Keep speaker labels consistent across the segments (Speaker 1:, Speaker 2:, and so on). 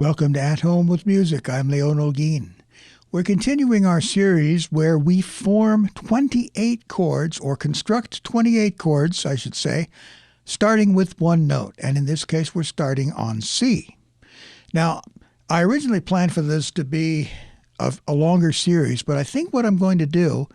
Speaker 1: Welcome to At Home with Music. I'm Leon Olguin. We're continuing our series where we form 28 chords, or construct 28 chords, I should say, starting with one note. And in this case, we're starting on C. Now, I originally planned for this to be a longer series, but I think what I'm going to do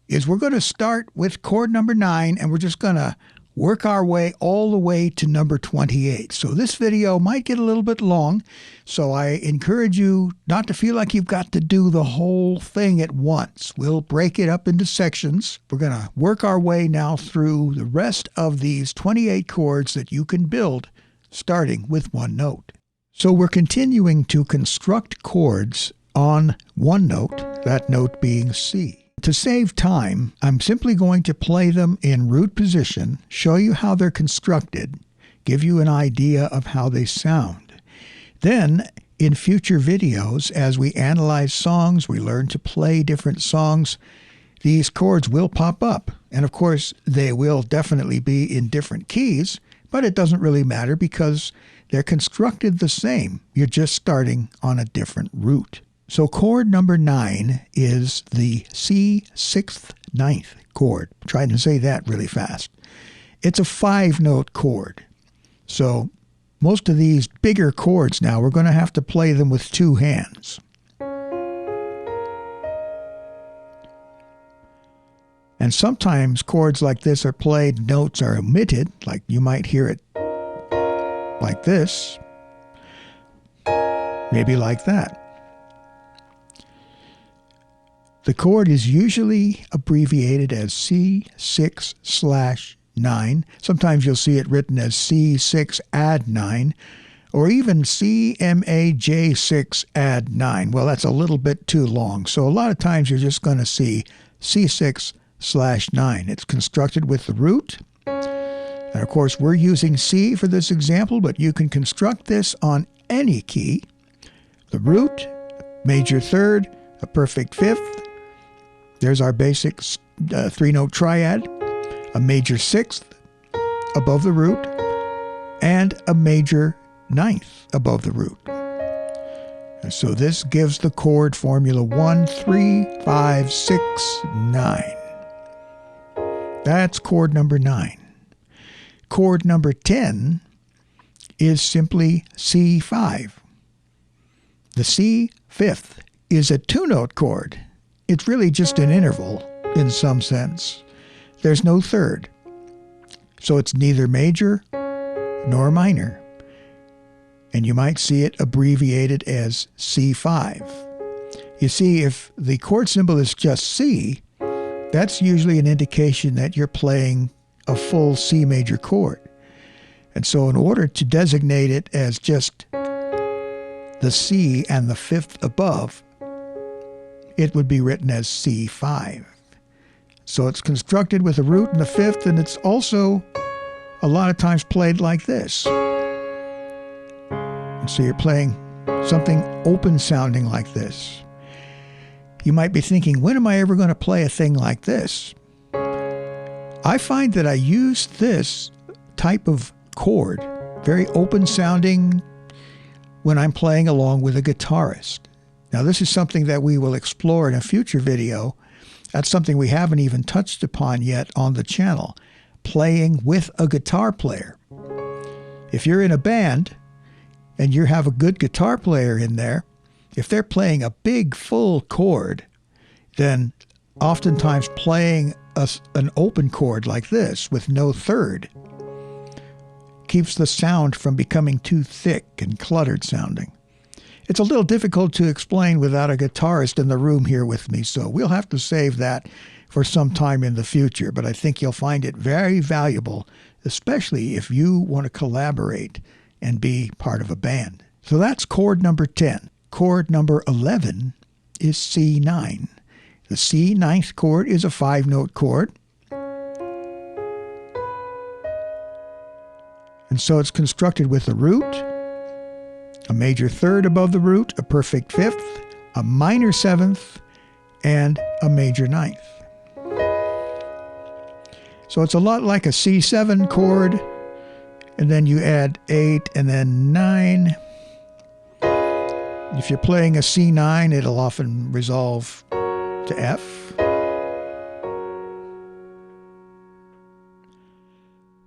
Speaker 1: is we're going to start with chord number 9, and we're just going to work our way all the way to number 28. So this video might get a little bit long, so I encourage you not to feel like you've got to do the whole thing at once. We'll break it up into sections. We're going to work our way now through the rest of these 28 chords that you can build starting with one note. So we're continuing to construct chords on one note, that note being C. To save time, I'm simply going to play them in root position, show you how they're constructed, give you an idea of how they sound. Then, in future videos, as we analyze songs, we learn to play different songs, these chords will pop up. And of course, they will definitely be in different keys, but it doesn't really matter because they're constructed the same. You're just starting on a different root. So chord number 9 is the C 6th 9th chord. I'm trying to say that really fast. It's a 5-note chord. So most of these bigger chords now, we're going to have to play them with two hands. And sometimes chords like this are played, notes are omitted, like you might hear it like this, maybe like that. The chord is usually abbreviated as C6/9. Sometimes you'll see it written as C6 add 9, or even CMAJ6 add 9. Well, that's a little bit too long. So a lot of times you're just going to see C6/9. It's constructed with the root. And of course, we're using C for this example, but you can construct this on any key. The root, major third, a perfect fifth. There's our basic 3-note triad, a major sixth above the root, and a major ninth above the root. And so this gives the chord formula 1, 3, 5, 6, 9. That's chord number 9. Chord number 10 is simply C5. The C fifth is a 2-note chord. It's really just an interval in some sense. There's no third. So it's neither major nor minor. And you might see it abbreviated as C5. You see, if the chord symbol is just C, that's usually an indication that you're playing a full C major chord. And so in order to designate it as just the C and the fifth above, it would be written as C5. So it's constructed with a root and the fifth, and it's also a lot of times played like this. And so you're playing something open sounding like this. You might be thinking, when am I ever going to play a thing like this? I find that I use this type of chord, very open sounding, when I'm playing along with a guitarist. Now, this is something that we will explore in a future video. That's something we haven't even touched upon yet on the channel, playing with a guitar player. If you're in a band and you have a good guitar player in there, if they're playing a big, full chord, then oftentimes playing an open chord like this with no third keeps the sound from becoming too thick and cluttered sounding. It's a little difficult to explain without a guitarist in the room here with me, so we'll have to save that for some time in the future, but I think you'll find it very valuable, especially if you want to collaborate and be part of a band. So that's chord number 10. Chord number 11 is C9. The C 9th chord is a 5-note chord. And so it's constructed with a root, a major third above the root, a perfect fifth, a minor seventh, and a major ninth. So it's a lot like a C7 chord, and then you add 8 and then 9. If you're playing a C9, it'll often resolve to F.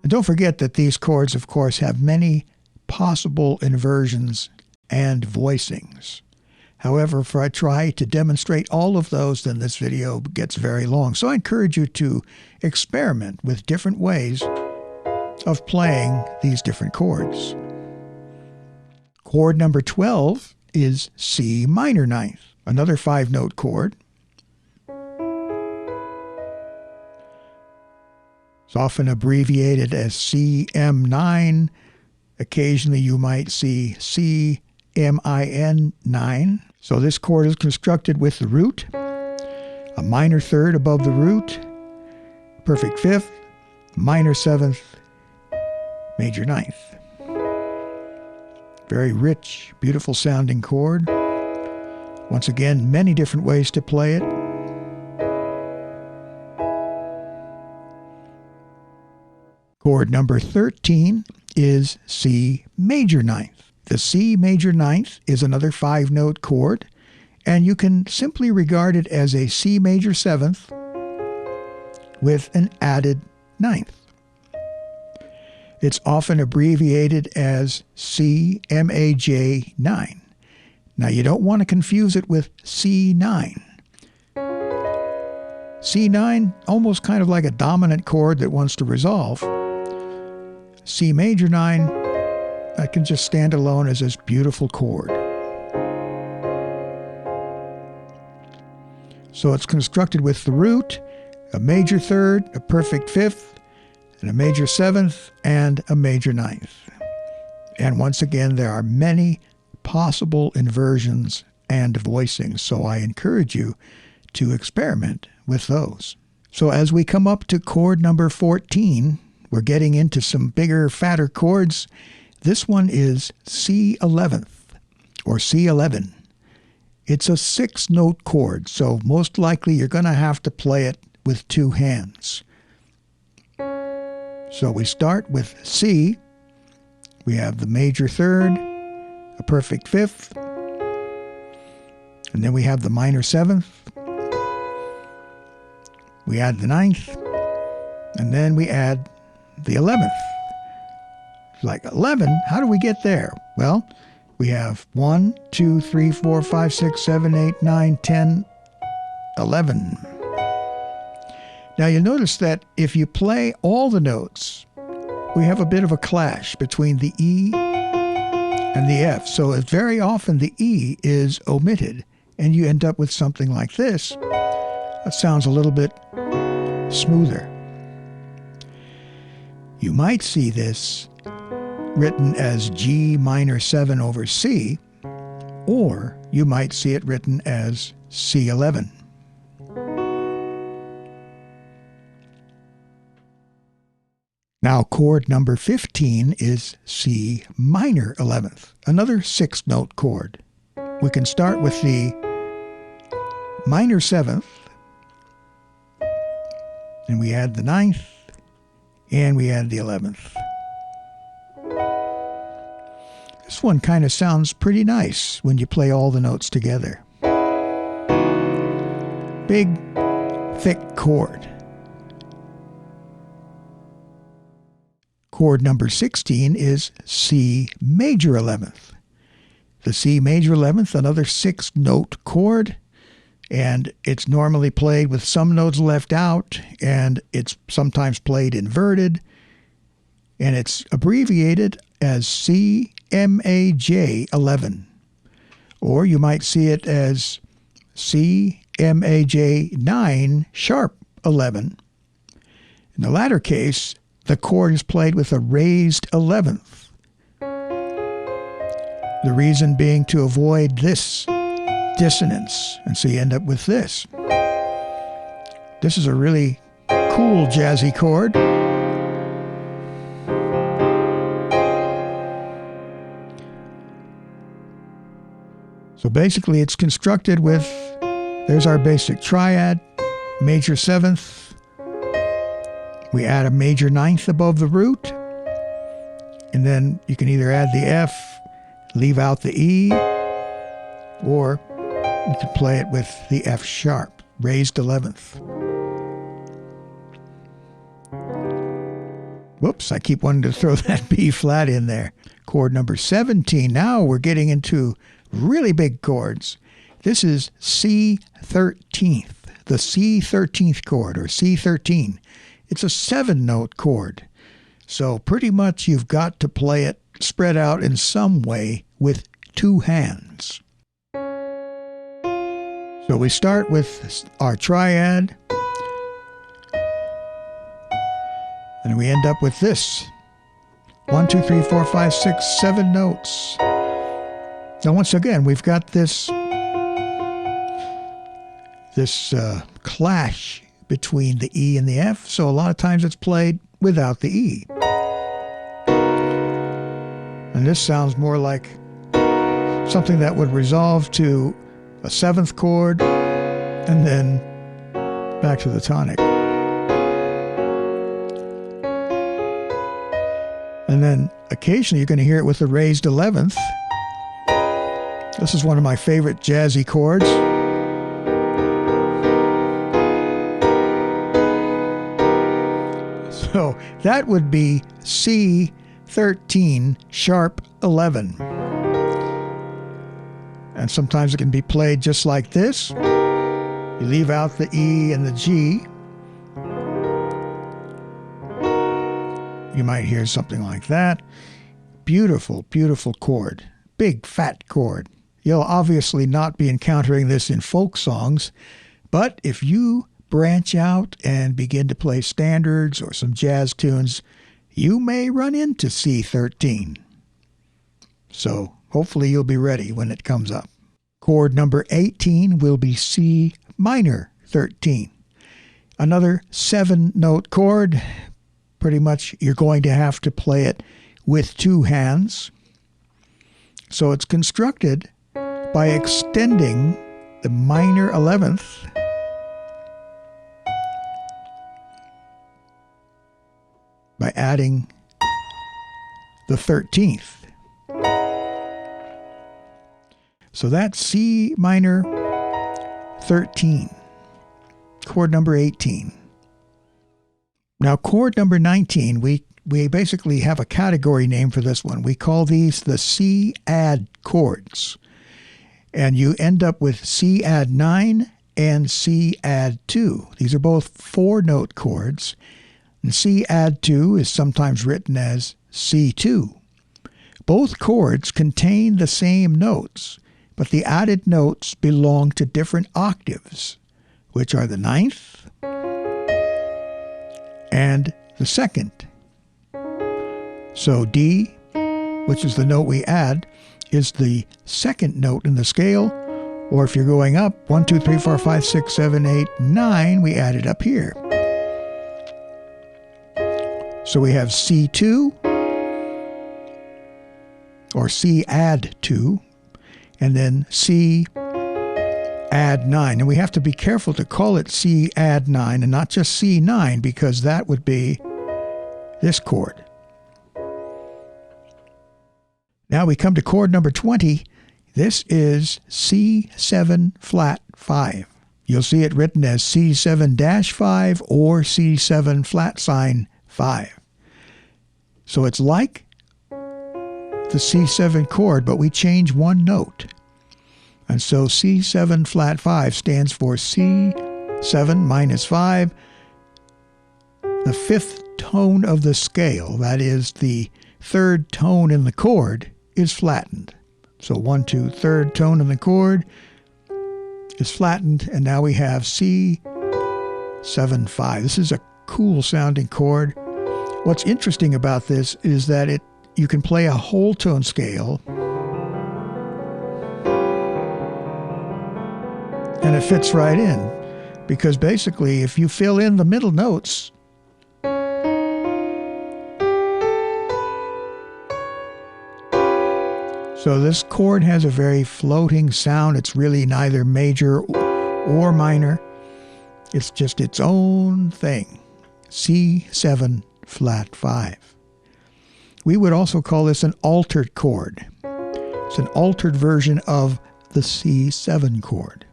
Speaker 1: And don't forget that these chords, of course, have many possible inversions and voicings. However, if I try to demonstrate all of those, then this video gets very long. So I encourage you to experiment with different ways of playing these different chords. Chord number 12 is C minor ninth, another 5-note chord. It's often abbreviated as CM9. Occasionally you might see CMIN9. So this chord is constructed with the root, a minor third above the root, perfect fifth, minor seventh, major ninth. Very rich, beautiful sounding chord. Once again, many different ways to play it. Chord number 13 is C major ninth. The C major ninth is another 5-note chord, and you can simply regard it as a C major seventh with an added ninth. It's often abbreviated as CMAJ9. Now you don't want to confuse it with C9. C9, almost kind of like a dominant chord that wants to resolve. C major 9, that can just stand alone as this beautiful chord. So it's constructed with the root, a major third, a perfect fifth, and a major seventh, and a major ninth. And once again, there are many possible inversions and voicings, so I encourage you to experiment with those. So as we come up to chord number 14, we're getting into some bigger, fatter chords. This one is C11th, or C11. It's a 6-note chord, so most likely you're going to have to play it with 2 hands. So we start with C. We have the major third, a perfect fifth, and then we have the minor seventh. We add the ninth, and then we add the 11th. It's like 11? How do we get there? Well, we have 1, 2, 3, 4, 5, 6, 7, 8, 9, 10, 11. Now you'll notice that if you play all the notes, we have a bit of a clash between the E and the F. So very often the E is omitted, and you end up with something like this. That sounds a little bit smoother. You might see this written as G minor 7 over C, or you might see it written as C11. Now chord number 15 is C minor 11th, another 6-note chord. We can start with the minor 7th, and we add the 9th, and we add the 11th. This one kind of sounds pretty nice when you play all the notes together. Big, thick chord. Chord number 16 is C major 11th. The C major 11th, another 6-note chord, and it's normally played with some notes left out, and it's sometimes played inverted, and it's abbreviated as CMAJ11, or you might see it as CMAJ9 sharp 11. In the latter case, the chord is played with a raised 11th. The reason being to avoid this dissonance, and so you end up with this. This is a really cool jazzy chord. So basically it's constructed with, there's our basic triad, major 7th, we add a major 9th above the root, and then you can either add the F, leave out the E, or you can play it with the F sharp, raised 11th. Whoops, I keep wanting to throw that B flat in there. Chord number 17. Now we're getting into really big chords. This is C13th, the C13th chord, or C13. It's a 7-note chord. So pretty much you've got to play it spread out in some way with 2 hands. So we start with our triad, and we end up with this. 1, 2, 3, 4, 5, 6, 7 notes. Now once again, we've got this clash between the E and the F, so a lot of times it's played without the E. And this sounds more like something that would resolve to a 7th chord and then back to the tonic. And then occasionally you're going to hear it with the raised 11th. This is one of my favorite jazzy chords. So that would be C13 sharp 11. And sometimes it can be played just like this. You leave out the E and the G. You might hear something like that. Beautiful, beautiful chord. Big, fat chord. You'll obviously not be encountering this in folk songs, but if you branch out and begin to play standards or some jazz tunes, you may run into C13. So hopefully you'll be ready when it comes up. Chord number 18 will be C minor 13. Another 7-note chord. Pretty much you're going to have to play it with 2 hands. So it's constructed by extending the minor 11th by adding the 13th. So that's C minor 13, chord number 18. Now, chord number 19, we basically have a category name for this one. We call these the C add chords. And you end up with C add 9 and C add 2. These are both 4-note chords. And C add 2 is sometimes written as C2. Both chords contain the same notes, but the added notes belong to different octaves, which are the 9th and the 2nd. So D, which is the note we add, is the 2nd note in the scale, or if you're going up, 1, 2, 3, 4, 5, 6, 7, 8, 9, we add it up here. So we have C2, or C add 2, and then C add 9. And we have to be careful to call it C add 9 and not just C9, because that would be this chord. Now we come to chord number 20. This is C7 flat 5. You'll see it written as C7-5 or C7 flat sign 5. So it's like the C7 chord, but we change one note. And so C7 flat 5 stands for C7 minus 5, the 5th tone of the scale, that is the 3rd tone in the chord, is flattened. So 1, 2, 3rd tone in the chord is flattened, and now we have C7 5. This is a cool sounding chord. What's interesting about this is that you can play a whole tone scale and it fits right in, because basically if you fill in the middle notes, so this chord has a very floating sound. It's really neither major or minor. It's just its own thing. C7 flat 5. We would also call this an altered chord. It's an altered version of the C7 chord.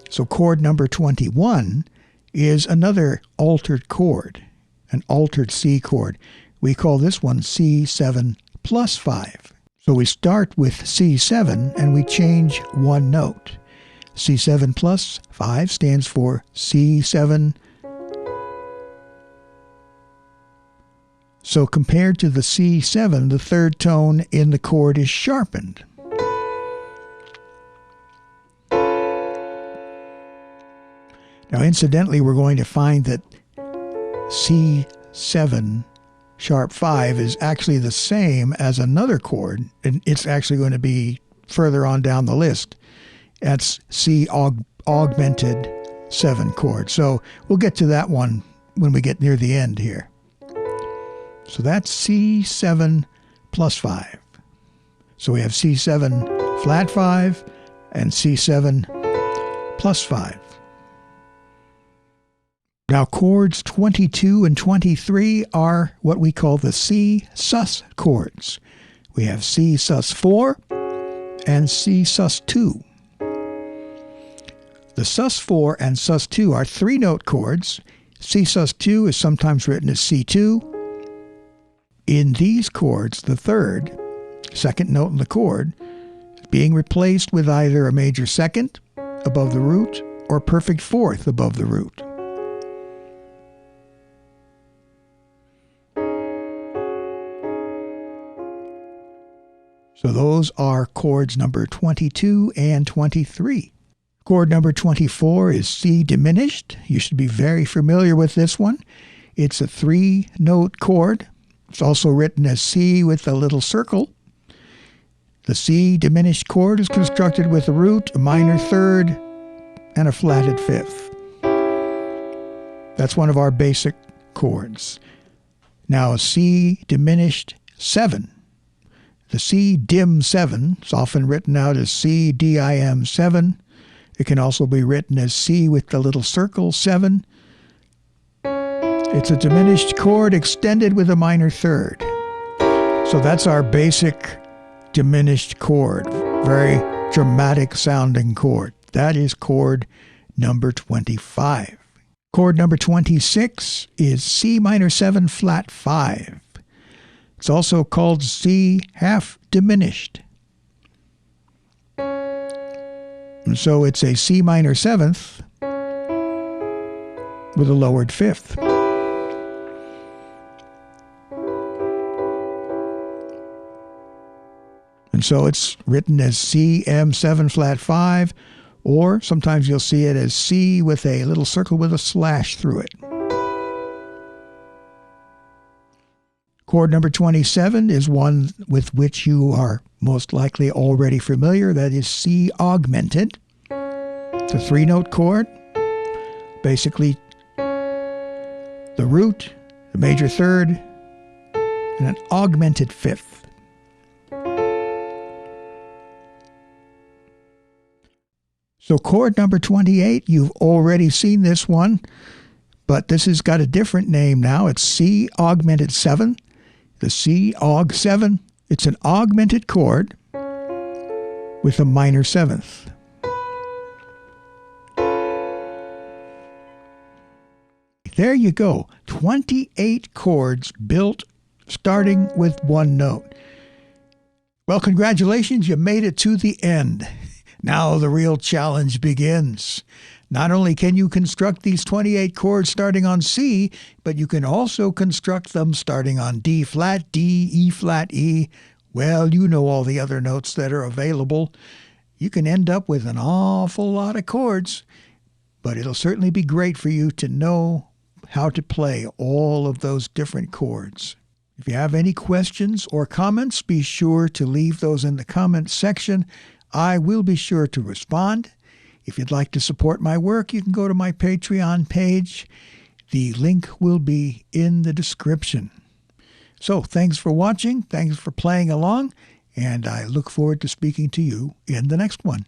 Speaker 1: So chord number 21 is another altered chord, an altered C chord. We call this one C7 plus 5. So we start with C7 and we change one note. C7 plus 5 stands for C7. So compared to the C7, the third tone in the chord is sharpened. Now, incidentally, we're going to find that C7 sharp 5 is actually the same as another chord, and it's actually going to be further on down the list. That's C augmented 7 chord. So we'll get to that one when we get near the end here. So that's C7 plus 5. So we have C7 flat 5 and C7 plus 5. Now chords 22 and 23 are what we call the C sus chords. We have C sus 4 and C sus 2. The sus 4 and sus 2 are 3-note chords. C sus 2 is sometimes written as C2. In these chords, the third, second note in the chord, is being replaced with either a major second above the root or perfect fourth above the root. So those are chords number 22 and 23. Chord number 24 is C diminished. You should be very familiar with this one. It's a 3-note chord. It's also written as C with a little circle. The C diminished chord is constructed with a root, a minor third, and a flatted fifth. That's one of our basic chords. Now, C diminished 7. The C dim 7 is often written out as C dim 7. It can also be written as C with the little circle 7. It's a diminished chord extended with a minor third. So that's our basic diminished chord. Very dramatic sounding chord. That is chord number 25. Chord number 26 is C minor 7 flat 5. It's also called C half diminished. And so it's a C minor 7th with a lowered fifth. And so it's written as C M7 flat 5, or sometimes you'll see it as C with a little circle with a slash through it. Chord number 27 is one with which you are most likely already familiar. That is C augmented. It's a 3-note chord. Basically, the root, the major third, and an augmented fifth. So chord number 28, you've already seen this one, but this has got a different name now. It's C augmented 7. The C aug 7, it's an augmented chord with a minor 7th. There you go, 28 chords built starting with one note. Well, congratulations, you made it to the end. Now the real challenge begins. Not only can you construct these 28 chords starting on C, but you can also construct them starting on D flat, D, E flat, E. Well, you know all the other notes that are available. You can end up with an awful lot of chords, but it'll certainly be great for you to know how to play all of those different chords. If you have any questions or comments, be sure to leave those in the comments section. I will be sure to respond. If you'd like to support my work, you can go to my Patreon page. The link will be in the description. So thanks for watching, thanks for playing along, and I look forward to speaking to you in the next one.